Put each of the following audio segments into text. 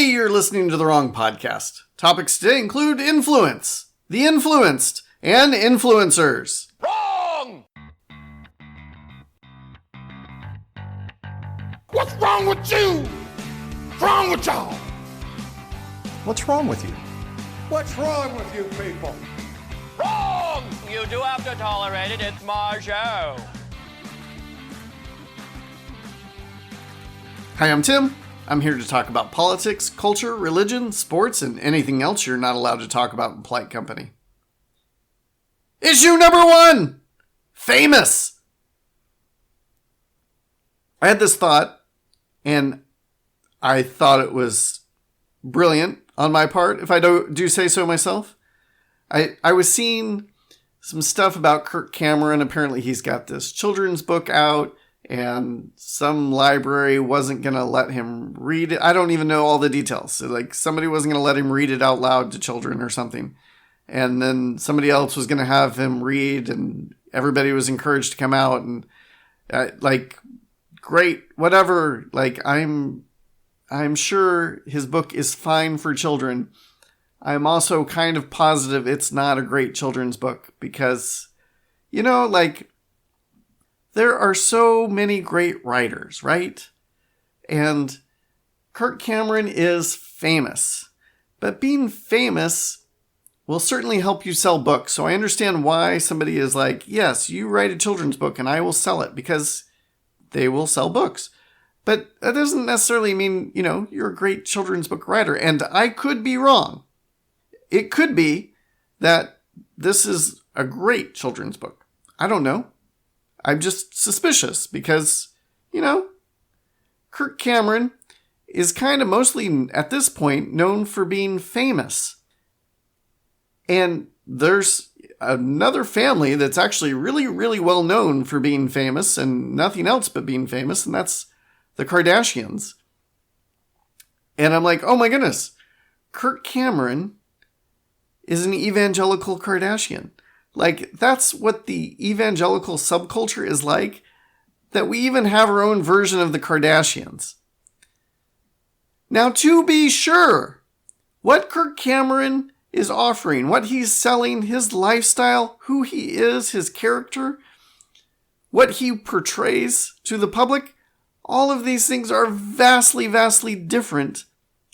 Hey, you're listening to the wrong podcast. Topics today include influence, the influenced, and influencers. Wrong! What's wrong with you? What's wrong with y'all? What's wrong with you? What's wrong with you people? Wrong! You do have to tolerate it. It's my show. Hi, I'm Tim. I'm here to talk about politics, culture, religion, sports, and anything else you're not allowed to talk about in polite company. Issue number 1! Famous! I had this thought, and I thought it was brilliant on my part, if I do say so myself. I was seeing some stuff about Kirk Cameron. Apparently he's got this children's book out, and some library wasn't going to let him read it. I don't even know all the details. So, like, somebody wasn't going to let him read it out loud to children or something. And then somebody else was going to have him read, and everybody was encouraged to come out. And, great, whatever. Like, I'm sure his book is fine for children. I'm also kind of positive it's not a great children's book because, there are so many great writers, right? And Kirk Cameron is famous. But being famous will certainly help you sell books. So I understand why somebody is like, yes, you write a children's book and I will sell it because they will sell books. But that doesn't necessarily mean, you're a great children's book writer. And I could be wrong. It could be that this is a great children's book. I don't know. I'm just suspicious because, Kirk Cameron is kind of mostly, at this point, known for being famous. And there's another family that's actually really, really well known for being famous and nothing else but being famous, and that's the Kardashians. And I'm like, oh my goodness, Kirk Cameron is an evangelical Kardashian. Like, that's what the evangelical subculture is like, that we even have our own version of the Kardashians. Now, to be sure, what Kirk Cameron is offering, what he's selling, his lifestyle, who he is, his character, what he portrays to the public, all of these things are vastly, vastly different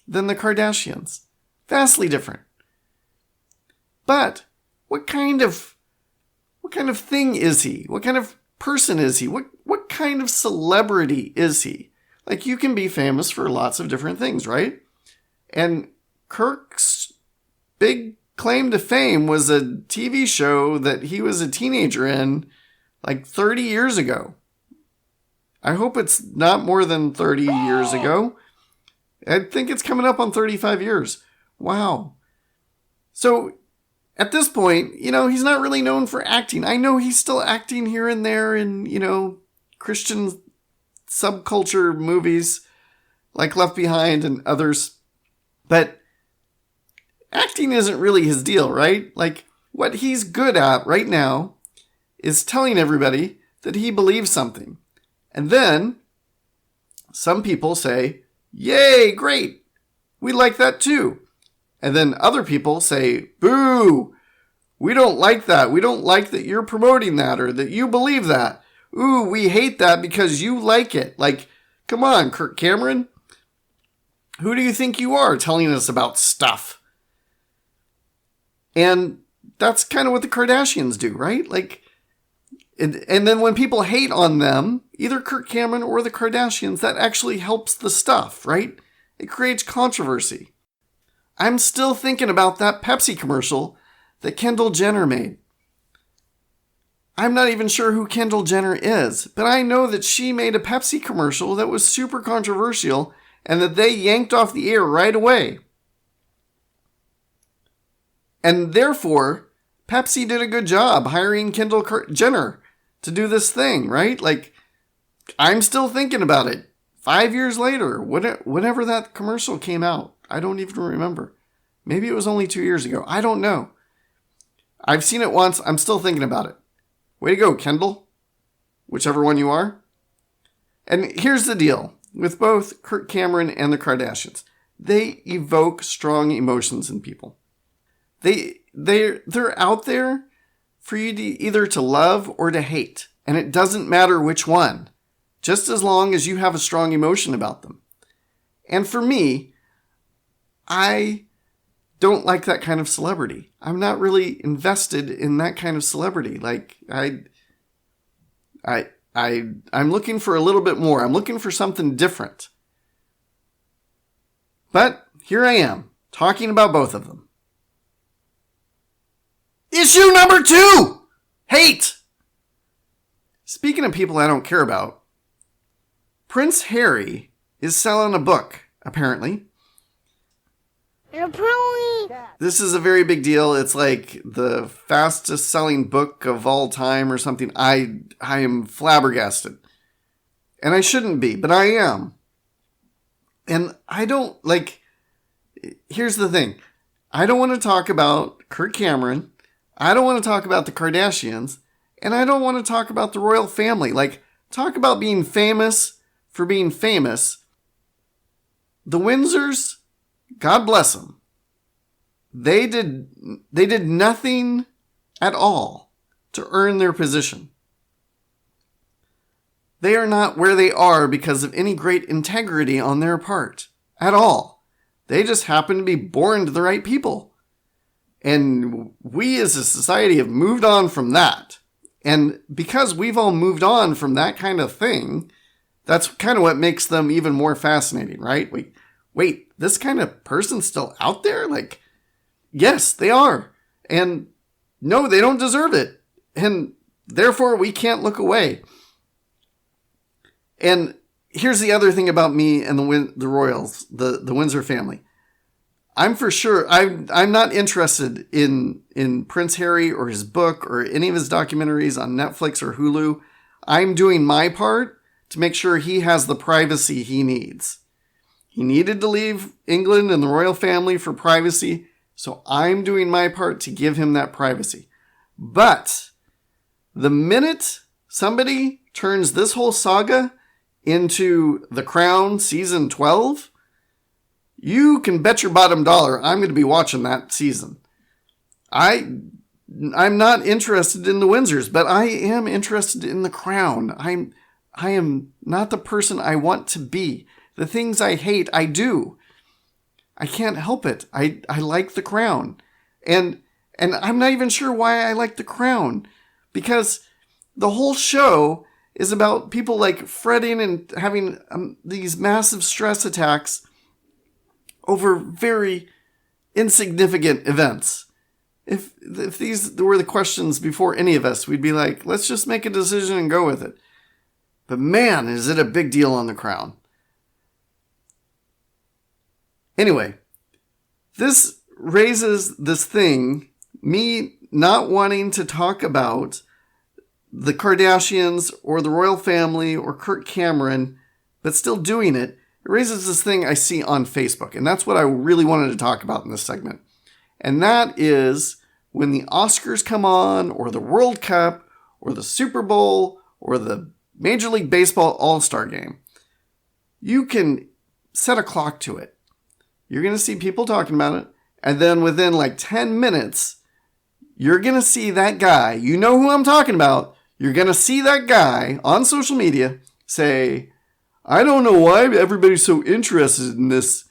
than the Kardashians. Vastly different. But what kind of thing is he? What kind of person is he? What kind of celebrity is he? Like, you can be famous for lots of different things, right? And Kirk's big claim to fame was a TV show that he was a teenager in like 30 years ago. I hope it's not more than 30 years ago. I think it's coming up on 35 years. Wow. So, at this point, he's not really known for acting. I know he's still acting here and there in, Christian subculture movies like Left Behind and others. But acting isn't really his deal, right? Like, what he's good at right now is telling everybody that he believes something. And then some people say, yay, great, we like that too. And then other people say, boo, we don't like that. We don't like that you're promoting that or that you believe that. Ooh, we hate that because you like it. Like, come on, Kirk Cameron. Who do you think you are telling us about stuff? And that's kind of what the Kardashians do, right? Like, and then when people hate on them, either Kirk Cameron or the Kardashians, that actually helps the stuff, right? It creates controversy. I'm still thinking about that Pepsi commercial that Kendall Jenner made. I'm not even sure who Kendall Jenner is, but I know that she made a Pepsi commercial that was super controversial and that they yanked off the air right away. And therefore, Pepsi did a good job hiring Kendall Jenner to do this thing, right? Like, I'm still thinking about it. 5 years later, whenever that commercial came out, I don't even remember. Maybe it was only 2 years ago. I don't know. I've seen it once. I'm still thinking about it. Way to go, Kendall. Whichever one you are. And here's the deal with both Kirk Cameron and the Kardashians. they evoke strong emotions in people. They're out there for you to either to love or to hate. And it doesn't matter which one, just as long as you have a strong emotion about them. And for me, I don't like that kind of celebrity. I'm not really invested in that kind of celebrity. Like I'm looking for a little bit more. I'm looking for something different. But here I am, talking about both of them. Issue number 2! Hate! Speaking of people I don't care about, Prince Harry is selling a book, apparently. This is a very big deal. It's like the fastest selling book of all time or something. I am flabbergasted. And I shouldn't be, but I am. And I don't, here's the thing. I don't want to talk about Kirk Cameron. I don't want to talk about the Kardashians. And I don't want to talk about the royal family. Talk about being famous for being famous. The Windsors, God bless them. They did nothing at all to earn their position. They are not where they are because of any great integrity on their part at all. They just happen to be born to the right people. And we as a society have moved on from that. And because we've all moved on from that kind of thing, that's kind of what makes them even more fascinating, right? Wait, this kind of person's still out there? Yes, they are. And no, they don't deserve it. And therefore, we can't look away. And here's the other thing about me and the royals, the Windsor family. I'm for sure, I'm not interested in Prince Harry or his book or any of his documentaries on Netflix or Hulu. I'm doing my part to make sure he has the privacy he needs. He needed to leave England and the royal family for privacy, so I'm doing my part to give him that privacy. But the minute somebody turns this whole saga into The Crown season 12, you can bet your bottom dollar I'm going to be watching that season. I'm not interested in the Windsors, but I am interested in The Crown. I am not the person I want to be. The things I hate, I do. I can't help it. I like The Crown. And I'm not even sure why I like The Crown. Because the whole show is about people fretting and having these massive stress attacks over very insignificant events. If these were the questions before any of us, we'd be like, let's just make a decision and go with it. But man, is it a big deal on The Crown. Anyway, this raises this thing, me not wanting to talk about the Kardashians or the royal family or Kirk Cameron, but still doing it. It raises this thing I see on Facebook, and that's what I really wanted to talk about in this segment. And that is when the Oscars come on, or the World Cup, or the Super Bowl, or the Major League Baseball All-Star Game. You can set a clock to it. You're going to see people talking about it, and then within 10 minutes, you're going to see that guy, you know who I'm talking about, you're going to see that guy on social media say, I don't know why everybody's so interested in this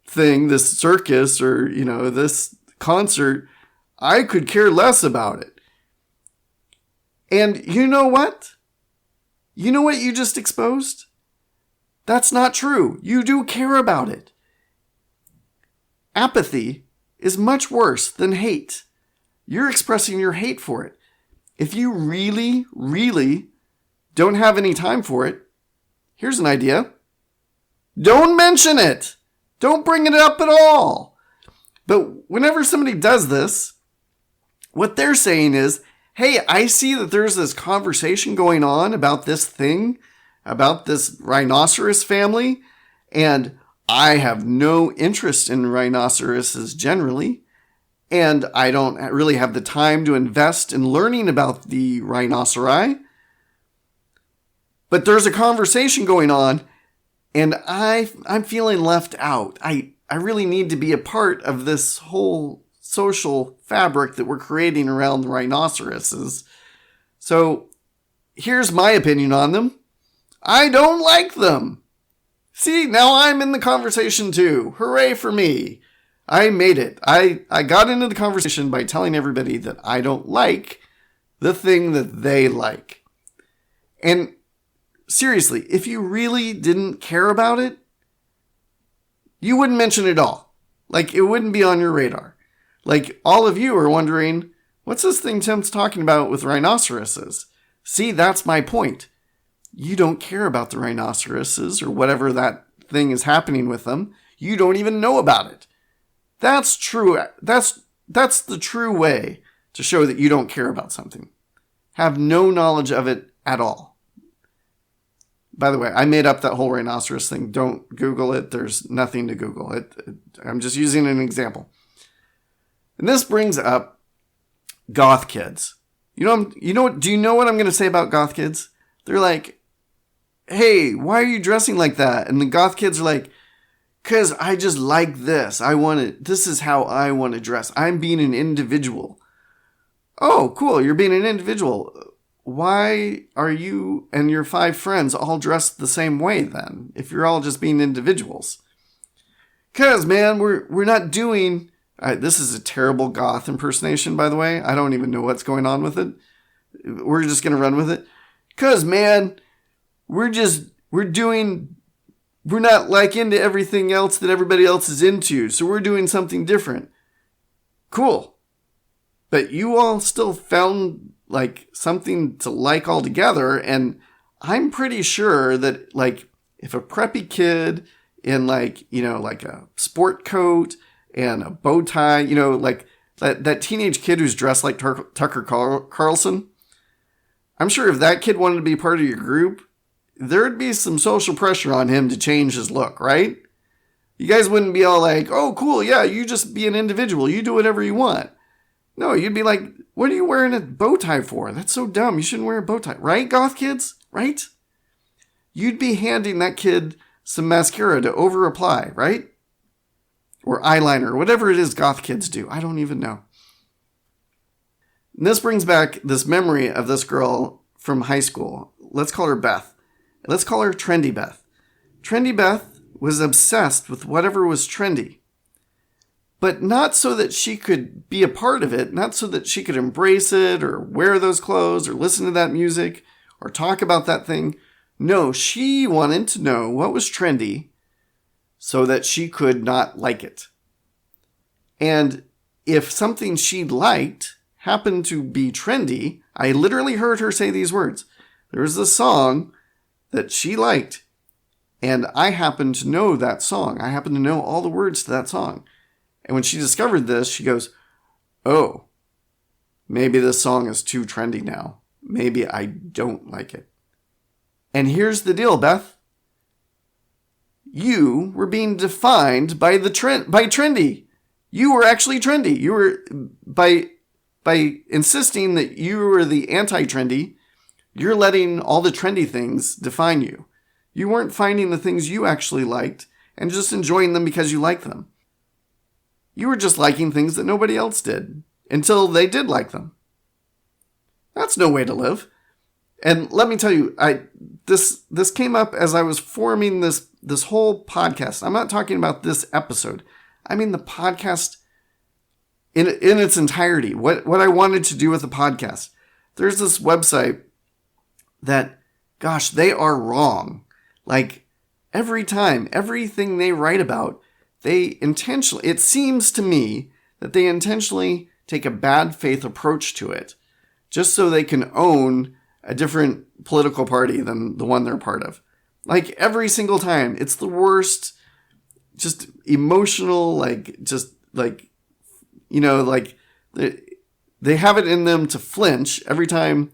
thing, this circus, or, this concert. I could care less about it. And you know what? You know what you just exposed? That's not true. You do care about it. Apathy is much worse than hate. You're expressing your hate for it. If you really, really don't have any time for it, here's an idea. Don't mention it. Don't bring it up at all. But whenever somebody does this, what they're saying is, hey, I see that there's this conversation going on about this thing, about this rhinoceros family, and I have no interest in rhinoceroses generally, and I don't really have the time to invest in learning about the rhinoceri. But there's a conversation going on, and I'm feeling left out. I I really need to be a part of this whole social fabric that we're creating around the rhinoceroses. So here's my opinion on them. I don't like them. See, now I'm in the conversation too. Hooray for me. I made it. I got into the conversation by telling everybody that I don't like the thing that they like. And seriously, if you really didn't care about it, you wouldn't mention it at all. Like, it wouldn't be on your radar. Like, all of you are wondering, what's this thing Tim's talking about with rhinoceroses? See, that's my point. You don't care about the rhinoceroses or whatever that thing is happening with them. You don't even know about it. That's true. That's the true way to show that you don't care about something. Have no knowledge of it at all. By the way, I made up that whole rhinoceros thing. Don't Google it. There's nothing to Google. I'm just using an example. And this brings up goth kids. Do you know what I'm going to say about goth kids? They're like, hey, why are you dressing like that? And the goth kids are like, because I just like this. This is how I want to dress. I'm being an individual. Oh, cool. You're being an individual. Why are you and your 5 friends all dressed the same way then, if you're all just being individuals? Because, man, we're not doing... this is a terrible goth impersonation, by the way. I don't even know what's going on with it. We're just going to run with it. Because, man, we're not like into everything else that everybody else is into, so we're doing something different. Cool. But you all still found like something to like altogether, and I'm pretty sure that like if a preppy kid in like a sport coat and a bow tie, like that teenage kid who's dressed like Tucker Carlson, I'm sure if that kid wanted to be part of your group, there'd be some social pressure on him to change his look, right? You guys wouldn't be all like, oh, cool, yeah, you just be an individual, you do whatever you want. No, you'd be like, what are you wearing a bow tie for? That's so dumb. You shouldn't wear a bow tie. Right, goth kids? Right? You'd be handing that kid some mascara to over-apply, right? Or eyeliner, whatever it is goth kids do. I don't even know. And this brings back this memory of this girl from high school. Let's call her Beth. Let's call her Trendy Beth. Trendy Beth was obsessed with whatever was trendy. But not so that she could be a part of it, not so that she could embrace it or wear those clothes or listen to that music or talk about that thing. No, she wanted to know what was trendy so that she could not like it. And if something she liked happened to be trendy, I literally heard her say these words. There was a song that she liked, and I happened to know that song. I happened to know all the words to that song. And when she discovered this, she goes, oh, maybe this song is too trendy now. Maybe I don't like it. And here's the deal, Beth. You were being defined by trendy. You were actually trendy. You were, by insisting that you were the anti-trendy, you're letting all the trendy things define you. You weren't finding the things you actually liked and just enjoying them because you like them. You were just liking things that nobody else did until they did like them. That's no way to live. And let me tell you, this came up as I was forming this whole podcast. I'm not talking about this episode. I mean the podcast in its entirety. What I wanted to do with the podcast. There's this website that, gosh, they are wrong. Like every time, everything they write about, it seems to me that they intentionally take a bad faith approach to it just so they can own a different political party than the one they're part of. Like every single time, it's the worst, just emotional, like they have it in them to flinch every time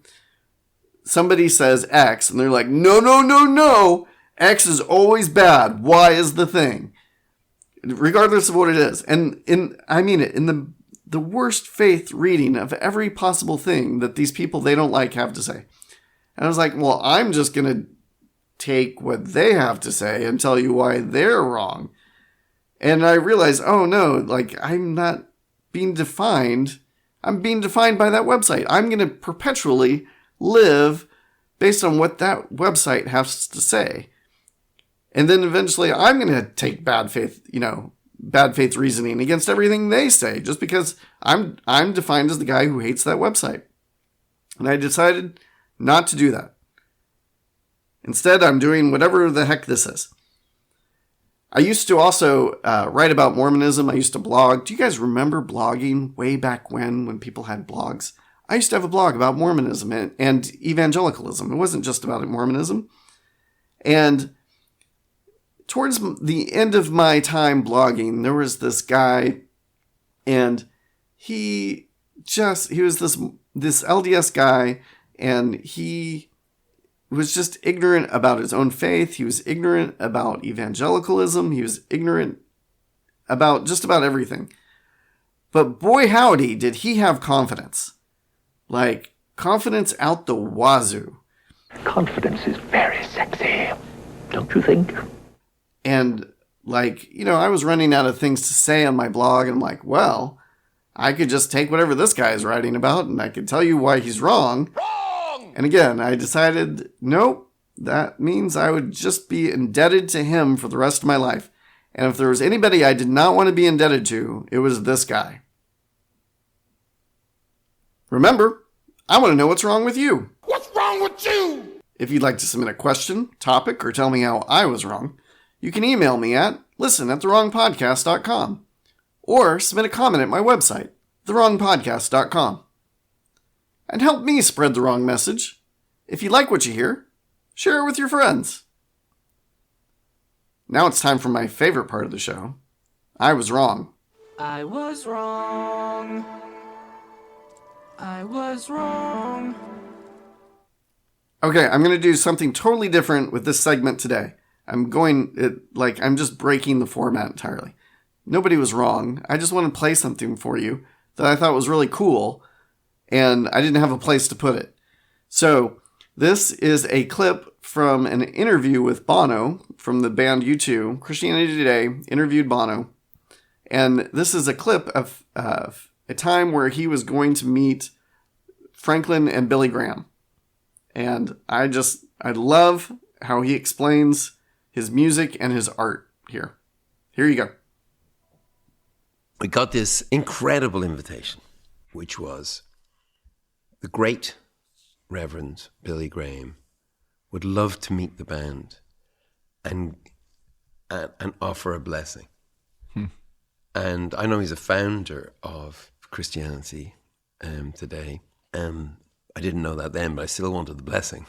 somebody says X and they're like, no, X is always bad. Y is the thing. Regardless of what it is. And I mean it, in the worst faith reading of every possible thing that these people they don't like have to say. And I was like, well, I'm just going to take what they have to say and tell you why they're wrong. And I realized, oh no, like I'm not being defined. I'm being defined by that website. I'm going to perpetually live based on what that website has to say. And then eventually I'm going to take bad faith reasoning against everything they say just because I'm defined as the guy who hates that website. And I decided not to do that. Instead, I'm doing whatever the heck this is. I used to also write about Mormonism. I used to blog. Do you guys remember blogging way back when people had blogs? I used to have a blog about Mormonism and evangelicalism. It wasn't just about Mormonism. And towards the end of my time blogging, there was this guy, and he was this LDS guy, and he was just ignorant about his own faith. He was ignorant about evangelicalism. He was ignorant about just about everything. But boy howdy, did he have confidence. Like, confidence out the wazoo. Confidence is very sexy, don't you think? And, like, I was running out of things to say on my blog, and I'm like, well, I could just take whatever this guy is writing about, and I could tell you why he's wrong. And again, I decided, nope, that means I would just be indebted to him for the rest of my life. And if there was anybody I did not want to be indebted to, it was this guy. Remember, I want to know what's wrong with you. What's wrong with you? If you'd like to submit a question, topic, or tell me how I was wrong, you can email me at listen@therewrongpodcast.com or submit a comment at my website, therewrongpodcast.com. And help me spread the wrong message. If you like what you hear, share it with your friends. Now it's time for my favorite part of the show. I was wrong. I was wrong. I was wrong. Okay, I'm going to do something totally different with this segment today. I'm just breaking the format entirely. Nobody was wrong. I just want to play something for you that I thought was really cool, and I didn't have a place to put it. So, this is a clip from an interview with Bono from the band U2. Christianity Today interviewed Bono. And this is a clip of a time where he was going to meet Franklin and Billy Graham. And I love how he explains his music and his art here. Here you go. We got this incredible invitation, which was the great Reverend Billy Graham would love to meet the band and offer a blessing. And I know he's a founder of Christianity Today. I didn't know that then, but I still wanted the blessing.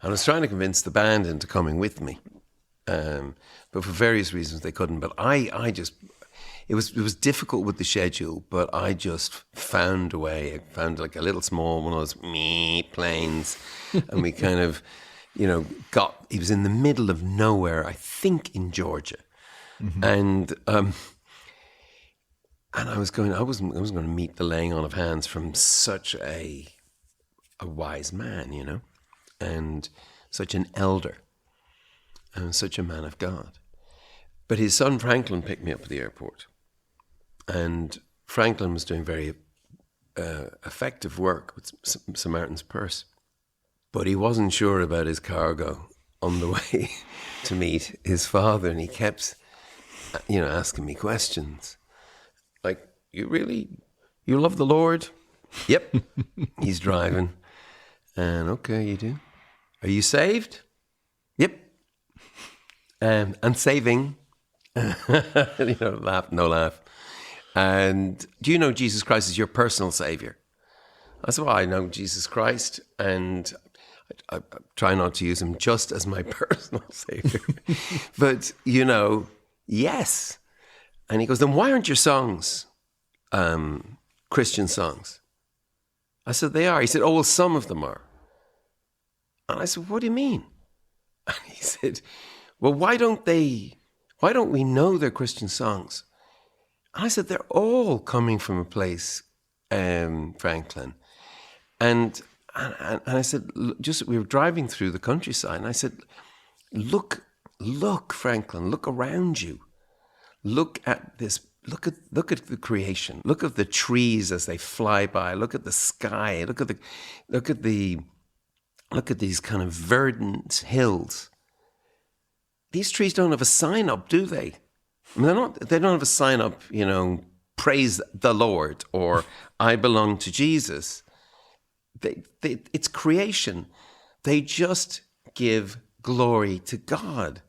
I was trying to convince the band into coming with me, but for various reasons they couldn't. But it was difficult with the schedule, but I just found a way. I found like a little small one of those planes, and we kind of, he was in the middle of nowhere, I think in Georgia, and I was going to meet the laying on of hands from such a wise man, and such an elder, and such a man of God. But his son Franklin picked me up at the airport. And Franklin was doing very effective work with Samaritan's Purse. But he wasn't sure about his cargo on the way to meet his father. And he kept, asking me questions. Like, you love the Lord? Yep. He's driving. And okay, you do. Are you saved? Yep. And saving. Laugh, no laugh. And do you know Jesus Christ is your personal savior? I said, well, I know Jesus Christ, and I try not to use him just as my personal savior. But, yes. And he goes, then why aren't your songs Christian songs? I said, they are. He said, oh, well, some of them are. And I said, what do you mean? And he said, well, why don't we know they're Christian songs? And I said, they're all coming from a place, Franklin. And I said, we were driving through the countryside, and I said, look, Franklin, look around you. Look at this. Look at the creation. Look at the trees as they fly by. Look at the sky. Look at these kind of verdant hills. These trees don't have a sign up, do they? I mean, they don't have a sign up, praise the Lord or I belong to Jesus. It's creation. They just give glory to God.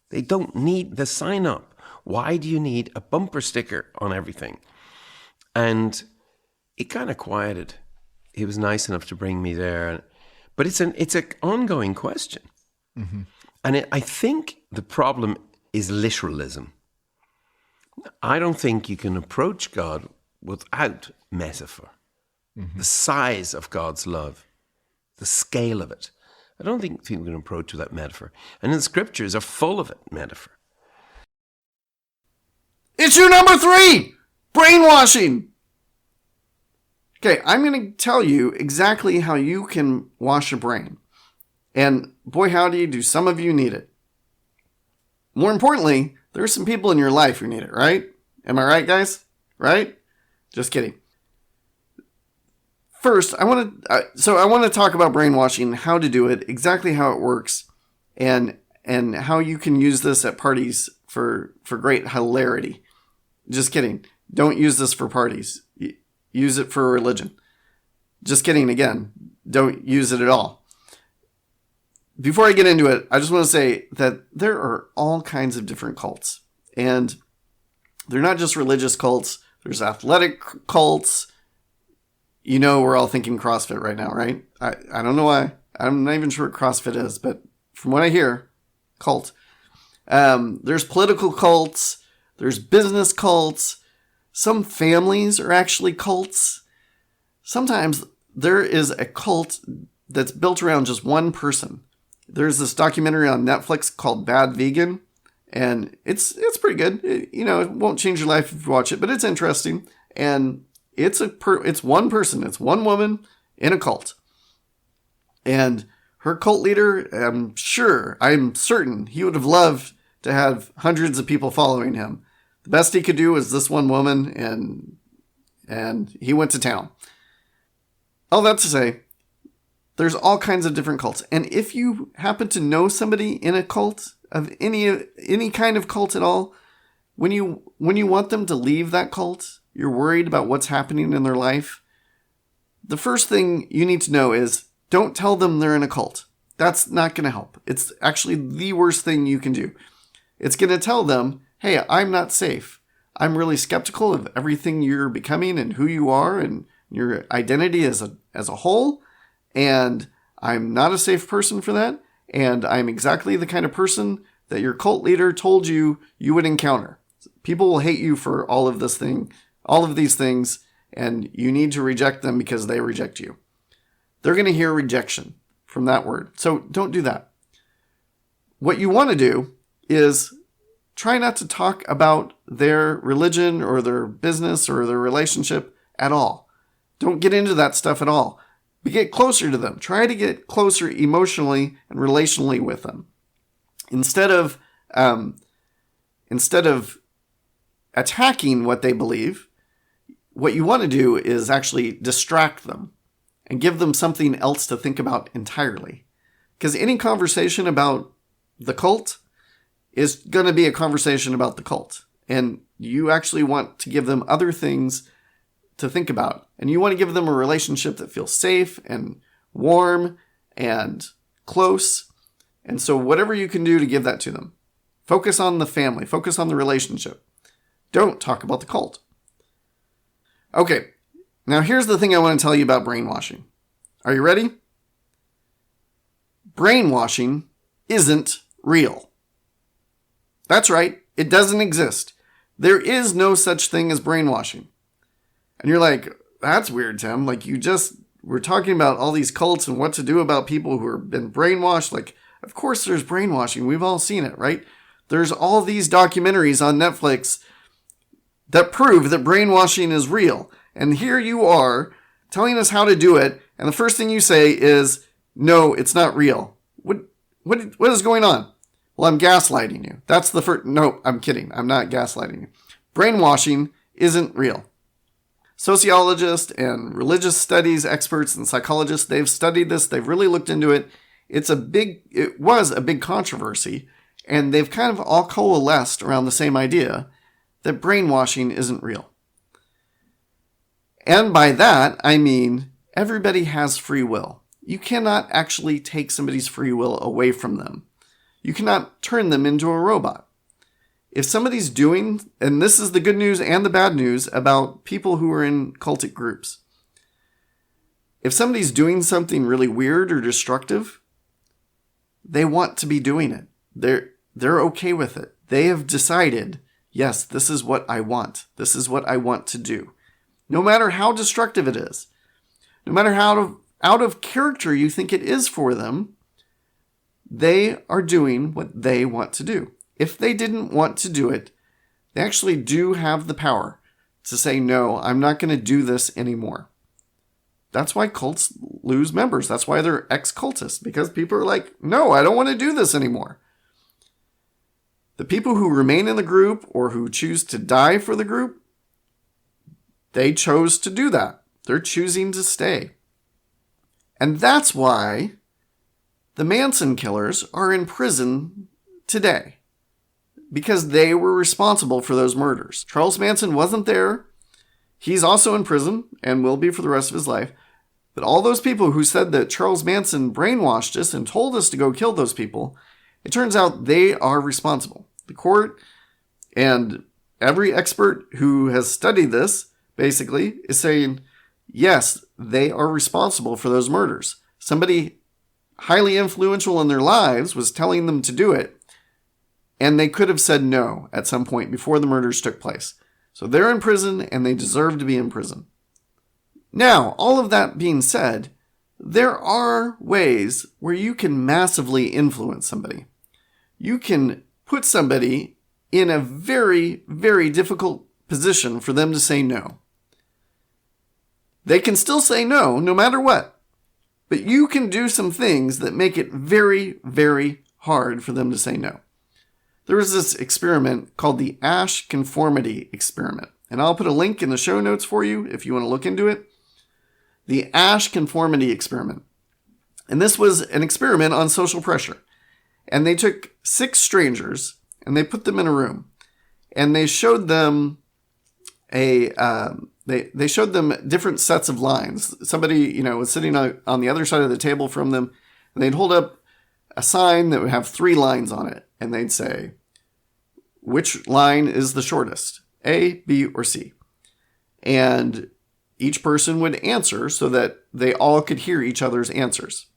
They don't need the sign up. Why do you need a bumper sticker on everything? And it kind of quieted. He was nice enough to bring me there. But it's an ongoing question. Mm-hmm. And I think the problem is literalism. I don't think you can approach God without metaphor. Mm-hmm. The size of God's love, the scale of it. I don't think people can approach without metaphor. And the scriptures are full of it, metaphor. Issue number 3, brainwashing. Okay, I'm going to tell you exactly how you can wash a brain. And boy, howdy, do some of you need it. More importantly, there are some people in your life who need it, right? Am I right, guys? Right? Just kidding. First, I want to talk about brainwashing, how to do it, exactly how it works, and how you can use this at parties for great hilarity. Just kidding. Don't use this for parties. Use it for religion. Just kidding again. Don't use it at all. Before I get into it, I just want to say that there are all kinds of different cults. And they're not just religious cults. There's athletic cults. We're all thinking CrossFit right now, right? I don't know why. I'm not even sure what CrossFit is, but from what I hear, cult. There's political cults. There's business cults. Some families are actually cults. Sometimes there is a cult that's built around just one person. There's this documentary on Netflix called Bad Vegan, and it's pretty good. It won't change your life if you watch it, but it's interesting. And it's one person, it's one woman in a cult. And her cult leader, I'm certain he would have loved to have hundreds of people following him. The best he could do was this one woman, and he went to town. All that to say, there's all kinds of different cults. And if you happen to know somebody in a cult, of any kind of cult at all, when you want them to leave that cult, you're worried about what's happening in their life, the first thing you need to know is don't tell them they're in a cult. That's not going to help. It's actually the worst thing you can do. It's going to tell them, hey, I'm not safe. I'm really skeptical of everything you're becoming and who you are and your identity as a whole. And I'm not a safe person for that. And I'm exactly the kind of person that your cult leader told you would encounter. People will hate you for all of these things, and you need to reject them because they reject you. They're going to hear rejection from that word. So don't do that. What you want to do is try not to talk about their religion or their business or their relationship at all. Don't get into that stuff at all. But get closer to them. Try to get closer emotionally and relationally with them. Instead of attacking what they believe, what you want to do is actually distract them and give them something else to think about entirely. Because any conversation about the cult is going to be a conversation about the cult. And you actually want to give them other things to think about. And you want to give them a relationship that feels safe and warm and close. And so whatever you can do to give that to them. Focus on the family. Focus on the relationship. Don't talk about the cult. Okay, now here's the thing I want to tell you about brainwashing. Are you ready? Brainwashing isn't real. That's right, it doesn't exist. There is no such thing as brainwashing. And you're like, that's weird, Tim. Like, we're talking about all these cults and what to do about people who have been brainwashed. Like, of course there's brainwashing. We've all seen it, right? There's all these documentaries on Netflix that prove that brainwashing is real. And here you are telling us how to do it. And the first thing you say is, no, it's not real. What is going on? Well, I'm gaslighting you. That's the first. No, I'm kidding. I'm not gaslighting you. Brainwashing isn't real. Sociologists and religious studies experts and psychologists, they've studied this. They've really looked into it. It was a big controversy, and they've kind of all coalesced around the same idea that brainwashing isn't real. And by that, I mean everybody has free will. You cannot actually take somebody's free will away from them. You cannot turn them into a robot. If somebody's doing, and this is the good news and the bad news about people who are in cultic groups. If somebody's doing something really weird or destructive, they want to be doing it. They're okay with it. They have decided, yes, this is what I want. This is what I want to do. No matter how destructive it is, no matter how out of character you think it is for them, they are doing what they want to do. If they didn't want to do it, they actually do have the power to say, no, I'm not going to do this anymore. That's why cults lose members. That's why they're ex-cultists, because people are like, no, I don't want to do this anymore. The people who remain in the group or who choose to die for the group, they chose to do that. They're choosing to stay. And that's why the Manson killers are in prison today, because they were responsible for those murders. Charles Manson wasn't there. He's also in prison and will be for the rest of his life. But all those people who said that Charles Manson brainwashed us and told us to go kill those people, it turns out they are responsible. The court and every expert who has studied this basically is saying, yes, they are responsible for those murders. Somebody highly influential in their lives was telling them to do it, and they could have said no at some point before the murders took place. So they're in prison, and they deserve to be in prison. Now, all of that being said, there are ways where you can massively influence somebody. You can put somebody in a very, very difficult position for them to say no. They can still say no, no matter what. But you can do some things that make it very, very hard for them to say no. There was this experiment called the Asch conformity experiment. And I'll put a link in the show notes for you if you want to look into it. The Asch conformity experiment. And this was an experiment on social pressure. And they took 6 strangers and they put them in a room. And they showed them they showed them different sets of lines. Somebody, was sitting on the other side of the table from them, and they'd hold up a sign that would have 3 lines on it, and they'd say, which line is the shortest, A, B, or C? And each person would answer so that they all could hear each other's answers.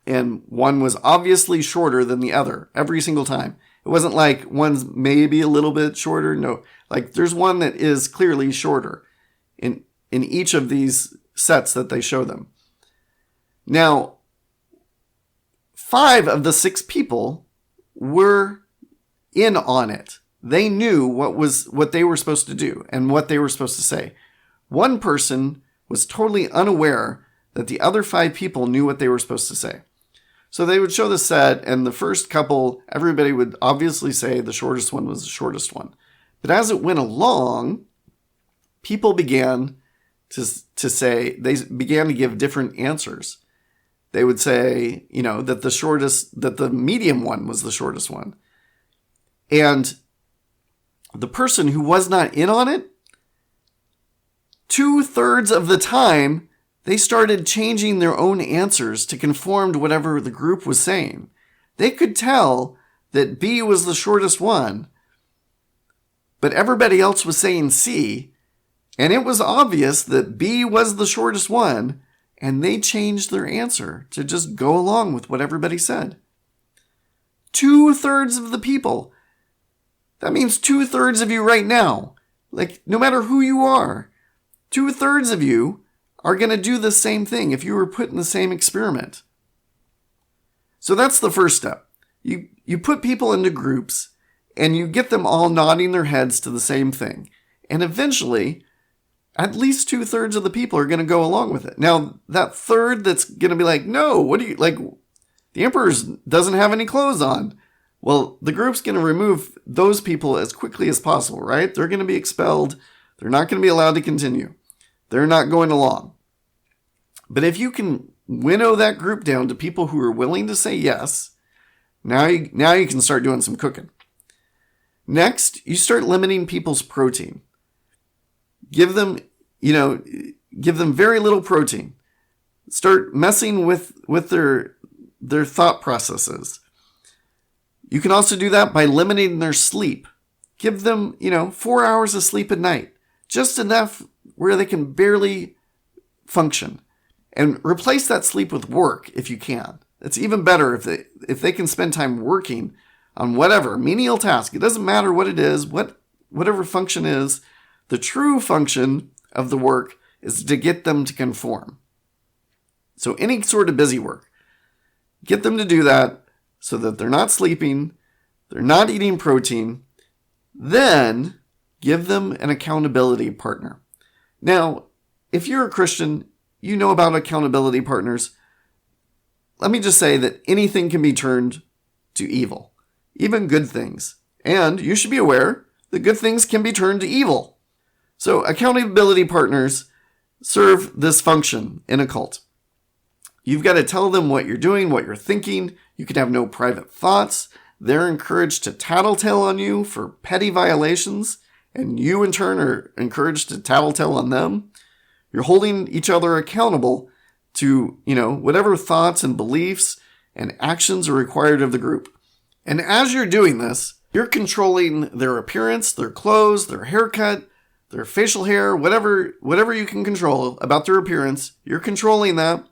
And one was obviously shorter than the other every single time. It wasn't like one's maybe a little bit shorter. No, like there's one that is clearly shorter in each of these sets that they show them. Now, 5 of the 6 people were in on it. They knew what they were supposed to do and what they were supposed to say. One person was totally unaware that the other 5 people knew what they were supposed to say. So they would show the set, and the first couple, everybody would obviously say the shortest one was the shortest one. But as it went along, people began to say, they began to give different answers. They would say, that the medium one was the shortest one. And the person who was not in on it, 2/3 of the time, they started changing their own answers to conform to whatever the group was saying. They could tell that B was the shortest one, but everybody else was saying C, and it was obvious that B was the shortest one, and they changed their answer to just go along with what everybody said. 2/3 of the people. That means 2/3 of you right now. Like, no matter who you are, 2/3 of you are going to do the same thing if you were put in the same experiment. So that's the first step. You put people into groups and you get them all nodding their heads to the same thing. And eventually, at least 2/3 of the people are going to go along with it. Now, that third that's going to be like, no, what do you, like, the emperor doesn't have any clothes on. Well, the group's going to remove those people as quickly as possible, right? They're going to be expelled. They're not going to be allowed to continue. They're not going along. But if you can winnow that group down to people who are willing to say yes, now you can start doing some cooking. Next, you start limiting people's protein. Give them very little protein. Start messing with their thought processes. You can also do that by limiting their sleep. Give them, 4 hours of sleep at night. Just enough where they can barely function. And replace that sleep with work if you can. It's even better if they can spend time working on whatever menial task. It doesn't matter what it is, whatever function is. The true function of the work is to get them to conform. So any sort of busy work, get them to do that so that they're not sleeping, they're not eating protein. Then give them an accountability partner. Now, if you're a Christian, you know about accountability partners. Let me just say that anything can be turned to evil, even good things. And you should be aware that good things can be turned to evil. So accountability partners serve this function in a cult. You've got to tell them what you're doing, what you're thinking. You can have no private thoughts. They're encouraged to tattletale on you for petty violations, and you in turn are encouraged to tattletale on them. You're holding each other accountable to, whatever thoughts and beliefs and actions are required of the group. And as you're doing this, you're controlling their appearance, their clothes, their haircut, their facial hair, whatever you can control about their appearance. You're controlling that.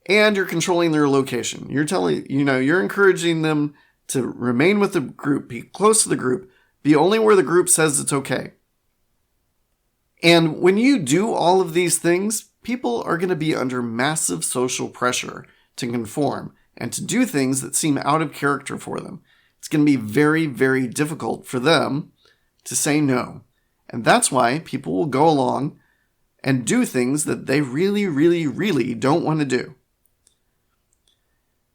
And you're controlling their location. You're encouraging them to remain with the group, be close to the group, be only where the group says it's okay. And when you do all of these things, people are going to be under massive social pressure to conform and to do things that seem out of character for them. It's going to be very, very difficult for them to say no. And that's why people will go along and do things that they really, really, really don't want to do.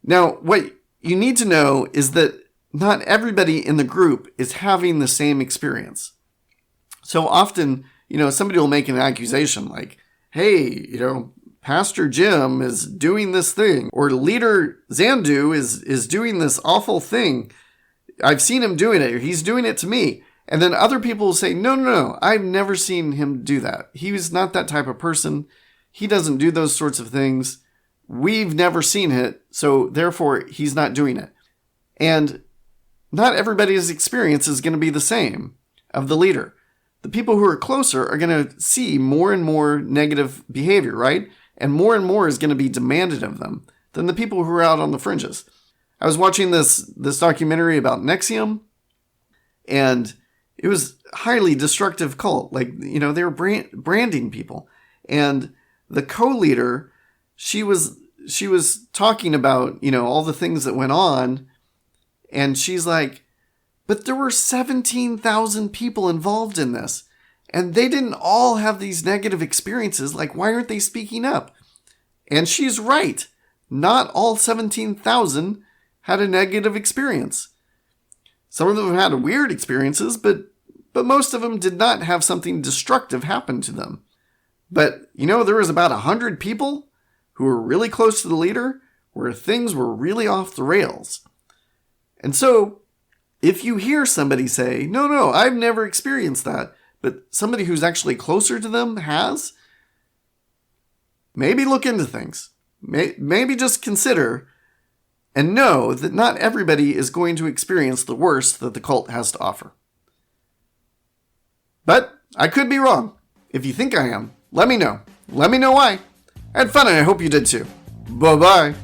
Now, what you need to know is that not everybody in the group is having the same experience. So often, somebody will make an accusation like, hey, Pastor Jim is doing this thing, or Leader Zandu is doing this awful thing. I've seen him doing it, or he's doing it to me. And then other people will say, no, I've never seen him do that. He was not that type of person. He doesn't do those sorts of things. We've never seen it, so therefore he's not doing it. And not everybody's experience is going to be the same of the leader. The people who are closer are going to see more and more negative behavior, right? And more is going to be demanded of them than the people who are out on the fringes. I was watching this documentary about NXIVM, and it was a highly destructive cult. They were branding people. And the co-leader, she was talking about, all the things that went on. And she's like, but there were 17,000 people involved in this. And they didn't all have these negative experiences. Like, why aren't they speaking up? And she's right. Not all 17,000 had a negative experience. Some of them had weird experiences, but most of them did not have something destructive happen to them. But, there was about 100 people who were really close to the leader where things were really off the rails. And so, if you hear somebody say, no, I've never experienced that, but somebody who's actually closer to them has, maybe look into things. Maybe just consider and know that not everybody is going to experience the worst that the cult has to offer. But I could be wrong. If you think I am, let me know. Let me know why. I had fun and I hope you did too. Bye-bye.